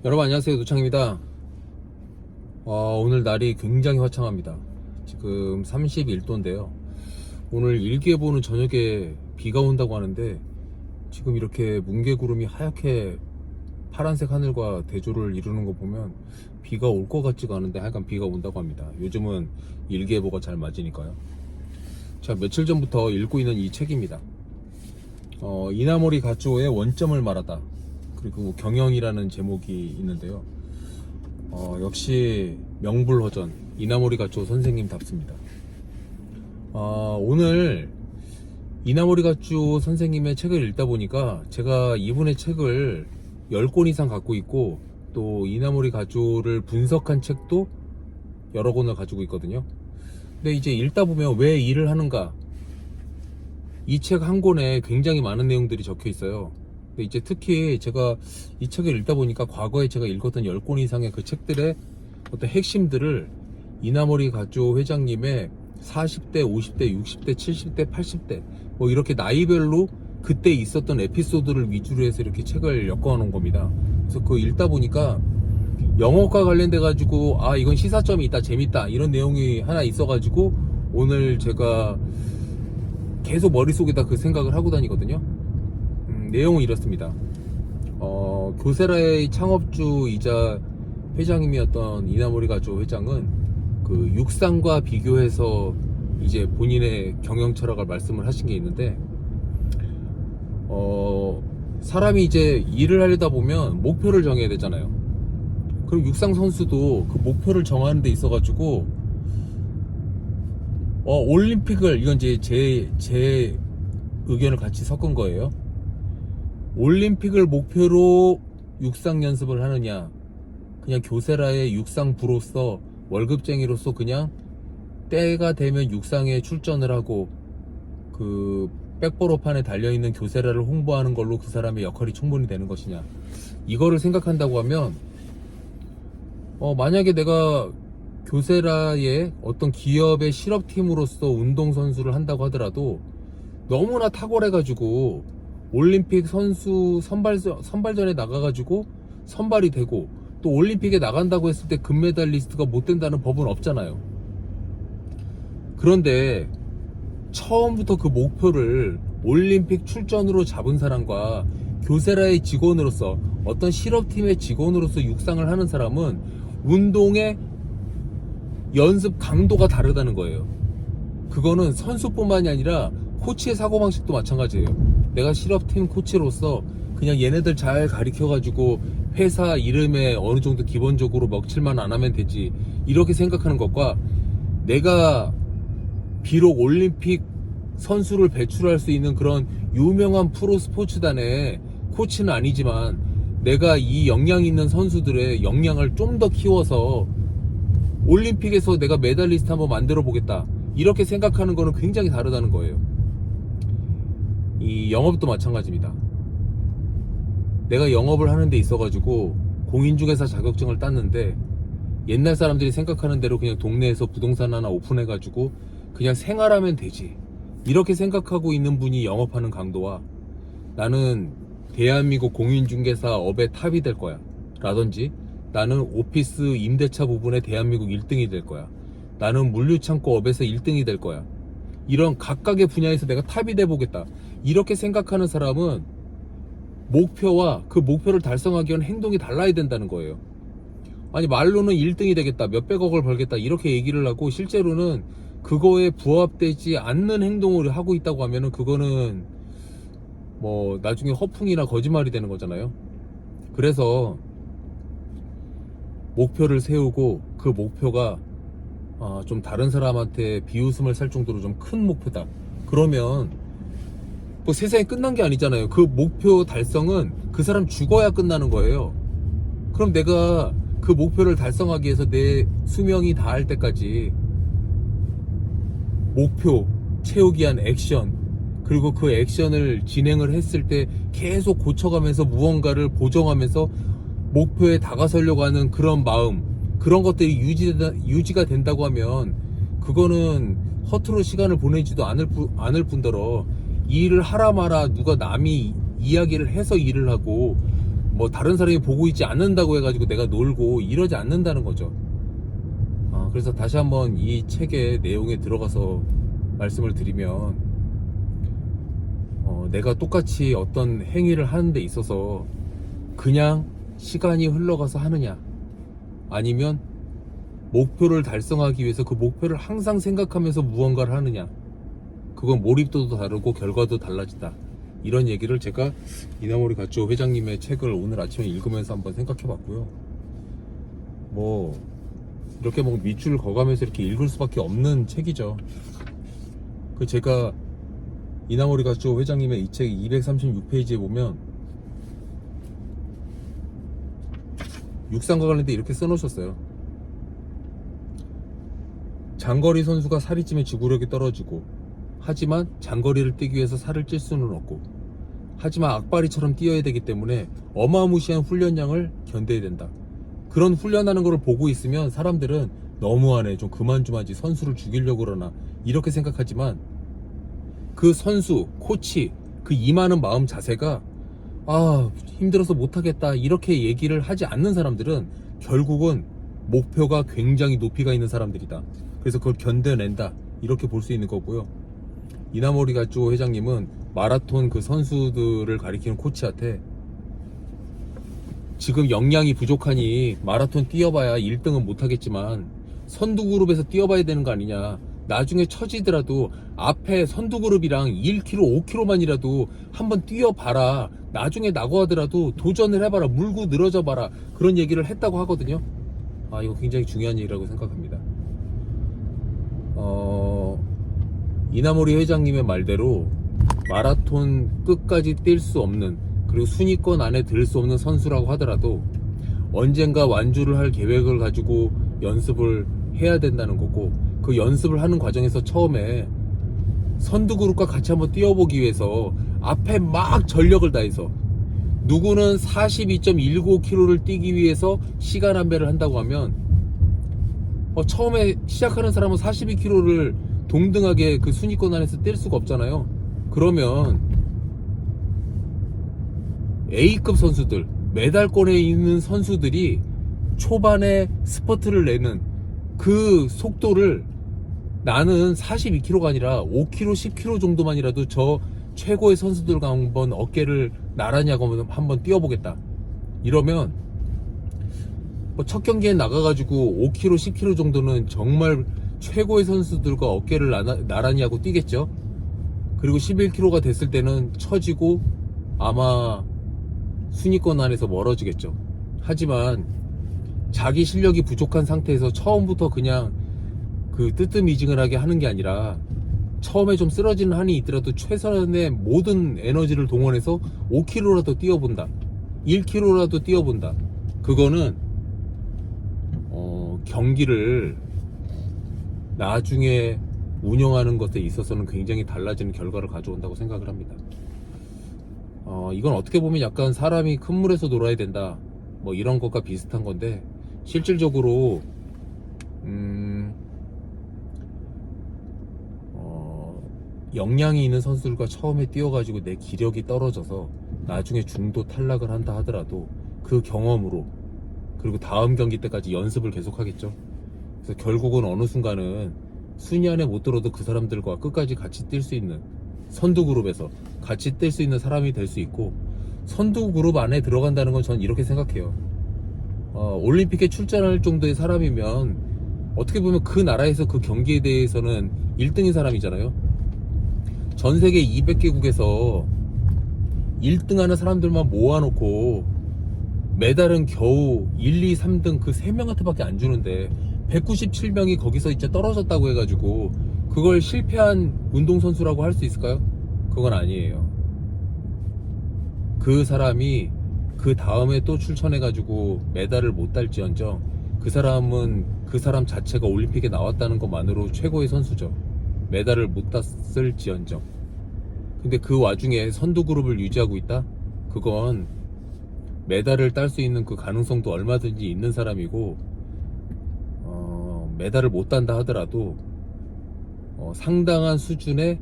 여러분 안녕하세요, 노창입니다. 오늘 날이 굉장히 화창합니다. 지금 31도인데요 오늘 일기예보는 저녁에 비가 온다고 하는데 지금 이렇게 뭉게구름이 하얗게 파란색 하늘과 대조를 이루는 거 보면 비가 올 것 같지가 않은데 하여간 비가 온다고 합니다. 요즘은 일기예보가 잘 맞으니까요. 자, 며칠 전부터 읽고 있는 이 책입니다. 이나모리 가쪼의 원점을 말하다, 그리고 경영이라는 제목이 있는데요. 역시 명불허전 이나모리 가쪼 선생님답습니다. 오늘 이나모리 가쪼 선생님의 책을 읽다 보니까 제가 이분의 책을 10권 이상 갖고 있고 또 이나모리 가쪼를 분석한 책도 여러 권을 가지고 있거든요. 근데 이제 읽다 보면 왜 일을 하는가, 이 책 한 권에 굉장히 많은 내용들이 적혀 있어요. 근데 이제 특히 제가 이 책을 읽다 보니까 과거에 제가 읽었던 10권 이상의 그 책들의 어떤 핵심들을 이나모리 가쪼 회장님의 40대, 50대, 60대, 70대, 80대 뭐 이렇게 나이별로 그때 있었던 에피소드를 위주로 해서 이렇게 책을 엮어 놓은 겁니다. 그래서 그거 읽다 보니까 영어과 관련돼 가지고 이건 시사점이 있다, 재밌다, 이런 내용이 하나 있어 가지고 오늘 제가 계속 머릿속에다 그 생각을 하고 다니거든요. 내용은 이렇습니다. 교세라의 창업주이자 회장님이었던 이나모리 가쪼 회장은 그 육상과 비교해서 이제 본인의 경영 철학을 말씀을 하신 게 있는데, 사람이 이제 일을 하려다 보면 목표를 정해야 되잖아요. 그럼 육상 선수도 그 목표를 정하는 데 있어가지고 올림픽을, 이건 이제 제 의견을 같이 섞은 거예요. 올림픽을 목표로 육상 연습을 하느냐, 그냥 교세라의 육상부로서 월급쟁이로서 그냥 때가 되면 육상에 출전을 하고 그 백보로판에 달려있는 교세라를 홍보하는 걸로 그 사람의 역할이 충분히 되는 것이냐, 이거를 생각한다고 하면 만약에 내가 교세라의 어떤 기업의 실업팀으로서 운동선수를 한다고 하더라도 너무나 탁월해가지고 올림픽 선수 선발전에 나가가지고 선발이 되고 또 올림픽에 나간다고 했을 때 금메달리스트가 못 된다는 법은 없잖아요. 그런데 처음부터 그 목표를 올림픽 출전으로 잡은 사람과 교세라의 직원으로서 어떤 실업팀의 직원으로서 육상을 하는 사람은 운동의 연습 강도가 다르다는 거예요. 그거는 선수뿐만이 아니라 코치의 사고방식도 마찬가지예요. 내가 실업팀 코치로서 그냥 얘네들 잘 가르쳐가지고 회사 이름에 어느 정도 기본적으로 먹칠만 안 하면 되지, 이렇게 생각하는 것과 내가 비록 올림픽 선수를 배출할 수 있는 그런 유명한 프로 스포츠단의 코치는 아니지만 내가 이 역량 있는 선수들의 역량을 좀 더 키워서 올림픽에서 내가 메달리스트 한번 만들어 보겠다, 이렇게 생각하는 거는 굉장히 다르다는 거예요. 이 영업도 마찬가지입니다. 내가 영업을 하는 데 있어가지고 공인중개사 자격증을 땄는데 옛날 사람들이 생각하는 대로 그냥 동네에서 부동산 하나 오픈해가지고 그냥 생활하면 되지, 이렇게 생각하고 있는 분이 영업하는 강도와 나는 대한민국 공인중개사 업의 탑이 될 거야 라든지 나는 오피스 임대차 부분에 대한민국 1등이 될 거야, 나는 물류창고 업에서 1등이 될 거야, 이런 각각의 분야에서 내가 탑이 돼보겠다, 이렇게 생각하는 사람은 목표와 그 목표를 달성하기 위한 행동이 달라야 된다는 거예요. 아니, 말로는 1등이 되겠다, 몇백억을 벌겠다, 이렇게 얘기를 하고 실제로는 그거에 부합되지 않는 행동을 하고 있다고 하면은 그거는 뭐 나중에 허풍이나 거짓말이 되는 거잖아요. 그래서 목표를 세우고 그 목표가 좀 다른 사람한테 비웃음을 살 정도로 좀 큰 목표다, 그러면 뭐 세상이 끝난 게 아니잖아요. 그 목표 달성은 그 사람 죽어야 끝나는 거예요. 그럼 내가 그 목표를 달성하기 위해서 내 수명이 다할 때까지 목표 채우기 위한 액션, 그리고 그 액션을 진행을 했을 때 계속 고쳐가면서 무언가를 보정하면서 목표에 다가서려고 하는 그런 마음, 그런 것들이 유지가 된다고 하면 그거는 허투루 시간을 보내지도 않을 뿐더러 이 일을 하라 마라 누가 남이 이야기를 해서 일을 하고 뭐 다른 사람이 보고 있지 않는다고 해가지고 내가 놀고 이러지 않는다는 거죠. 그래서 다시 한번 이 책의 내용에 들어가서 말씀을 드리면, 내가 똑같이 어떤 행위를 하는 데 있어서 그냥 시간이 흘러가서 하느냐, 아니면 목표를 달성하기 위해서 그 목표를 항상 생각하면서 무언가를 하느냐, 그건 몰입도도 다르고 결과도 달라진다. 이런 얘기를 제가 이나모리 가쪼 회장님의 책을 오늘 아침에 읽으면서 한번 생각해 봤고요. 뭐 이렇게 뭐 밑줄 그어가면서 이렇게 읽을 수밖에 없는 책이죠. 그 제가 이나모리 가쪼 회장님의 이 책 236페이지에 보면 육상과 관련돼 이렇게 써놓으셨어요. 장거리 선수가 살이 찌면 지구력이 떨어지고, 하지만 장거리를 뛰기 위해서 살을 찔 수는 없고, 하지만 악바리처럼 뛰어야 되기 때문에 어마무시한 훈련량을 견뎌야 된다. 그런 훈련하는 걸 보고 있으면 사람들은 너무하네, 좀 그만 좀 하지, 선수를 죽이려고 그러나, 이렇게 생각하지만 그 선수, 코치, 그 임하는 마음 자세가 힘들어서 못하겠다 이렇게 얘기를 하지 않는 사람들은 결국은 목표가 굉장히 높이가 있는 사람들이다. 그래서 그걸 견뎌낸다, 이렇게 볼 수 있는 거고요. 이나모리 가쪼 회장님은 마라톤 그 선수들을 가리키는 코치한테 지금 역량이 부족하니 마라톤 뛰어봐야 1등은 못하겠지만 선두그룹에서 뛰어봐야 되는 거 아니냐, 나중에 처지더라도 앞에 선두그룹이랑 1km, 5km만이라도 한번 뛰어봐라, 나중에 나고 하더라도 도전을 해봐라, 물고 늘어져 봐라, 그런 얘기를 했다고 하거든요. 이거 굉장히 중요한 얘기라고 생각합니다. 이나모리 회장님의 말대로 마라톤 끝까지 뛸 수 없는, 그리고 순위권 안에 들 수 없는 선수라고 하더라도 언젠가 완주를 할 계획을 가지고 연습을 해야 된다는 거고, 그 연습을 하는 과정에서 처음에 선두그룹과 같이 한번 뛰어보기 위해서 앞에 막 전력을 다해서, 누구는 42.195km를 뛰기 위해서 시간 안배를 한다고 하면 처음에 시작하는 사람은 42km를 동등하게 그 순위권 안에서 뛸 수가 없잖아요. 그러면 A급 선수들, 메달권에 있는 선수들이 초반에 스퍼트를 내는 그 속도를 나는 42km가 아니라 5km, 10km 정도만이라도 저 최고의 선수들과 한번 어깨를 나란히 하고 한번 뛰어보겠다. 이러면 첫 경기에 나가가지고 5km, 10km 정도는 정말 최고의 선수들과 어깨를 나란히 하고 뛰겠죠. 그리고 11km가 됐을 때는 처지고 아마 순위권 안에서 멀어지겠죠. 하지만 자기 실력이 부족한 상태에서 처음부터 그냥 그 뜨뜻미지근하게 하는 게 아니라 처음에 좀 쓰러지는 한이 있더라도 최선의 모든 에너지를 동원해서 5km라도 뛰어본다, 1km라도 뛰어본다. 그거는 경기를 나중에 운영하는 것에 있어서는 굉장히 달라지는 결과를 가져온다고 생각을 합니다. 이건 어떻게 보면 약간 사람이 큰 물에서 놀아야 된다, 뭐 이런 것과 비슷한 건데, 실질적으로 역량이 있는 선수들과 처음에 뛰어가지고 내 기력이 떨어져서 나중에 중도 탈락을 한다 하더라도 그 경험으로, 그리고 다음 경기 때까지 연습을 계속 하겠죠. 그래서 결국은 어느 순간은 순위 안에 못 들어도 그 사람들과 끝까지 같이 뛸 수 있는, 선두 그룹에서 같이 뛸 수 있는 사람이 될 수 있고, 선두 그룹 안에 들어간다는 건 전 이렇게 생각해요. 올림픽에 출전할 정도의 사람이면 어떻게 보면 그 나라에서 그 경기에 대해서는 1등인 사람이잖아요. 전 세계 200개국에서 1등 하는 사람들만 모아놓고 메달은 겨우 1, 2, 3등 그 3명한테밖에 안 주는데 197명이 거기서 이제 떨어졌다고 해가지고 그걸 실패한 운동선수라고 할 수 있을까요? 그건 아니에요. 그 사람이 그 다음에 또 출전해가지고 메달을 못 딸지언정 그 사람은 그 사람 자체가 올림픽에 나왔다는 것만으로 최고의 선수죠. 메달을 못 땄을지언정. 근데 그 와중에 선두 그룹을 유지하고 있다? 그건 메달을 딸 수 있는 그 가능성도 얼마든지 있는 사람이고, 메달을 못 딴다 하더라도 상당한 수준에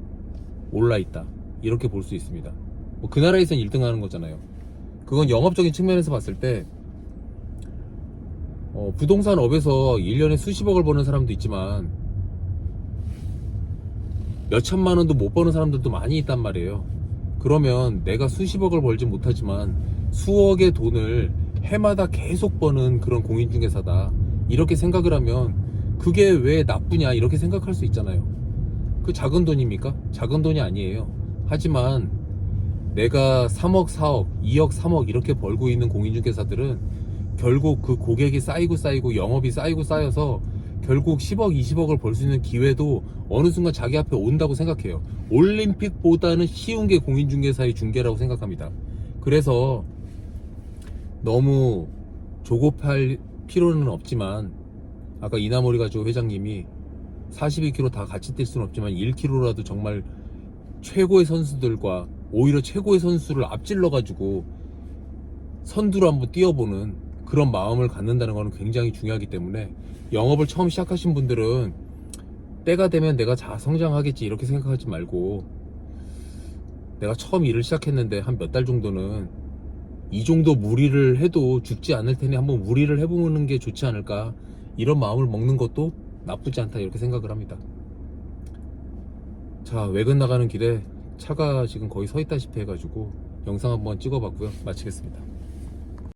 올라 있다, 이렇게 볼 수 있습니다. 뭐 그 나라에선 1등 하는 거잖아요. 그건 영업적인 측면에서 봤을 때 부동산 업에서 1년에 수십억을 버는 사람도 있지만 몇 천만 원도 못 버는 사람들도 많이 있단 말이에요. 그러면 내가 수십억을 벌지 못하지만 수억의 돈을 해마다 계속 버는 그런 공인중개사다, 이렇게 생각을 하면 그게 왜 나쁘냐 이렇게 생각할 수 있잖아요. 그 작은 돈입니까? 작은 돈이 아니에요. 하지만 내가 3억 4억 2억 3억 이렇게 벌고 있는 공인중개사들은 결국 그 고객이 쌓이고 영업이 쌓여서 결국 10억 20억을 벌 수 있는 기회도 어느 순간 자기 앞에 온다고 생각해요. 올림픽보다는 쉬운 게 공인중개사의 중개라고 생각합니다. 그래서 너무 조급할 필요는 없지만, 아까 이나모리 가지고 회장님이 42km 다 같이 뛸 수는 없지만 1km라도 정말 최고의 선수들과 오히려 최고의 선수를 앞질러 가지고 선두로 한번 뛰어보는 그런 마음을 갖는다는 것은 굉장히 중요하기 때문에, 영업을 처음 시작하신 분들은 때가 되면 내가 성장하겠지 이렇게 생각하지 말고, 내가 처음 일을 시작했는데 한 몇 달 정도는 이 정도 무리를 해도 죽지 않을 테니 한번 무리를 해보는 게 좋지 않을까, 이런 마음을 먹는 것도 나쁘지 않다 이렇게 생각을 합니다. 자, 외근 나가는 길에 차가 지금 거의 서 있다시피 해가지고 영상 한번 찍어봤고요. 마치겠습니다.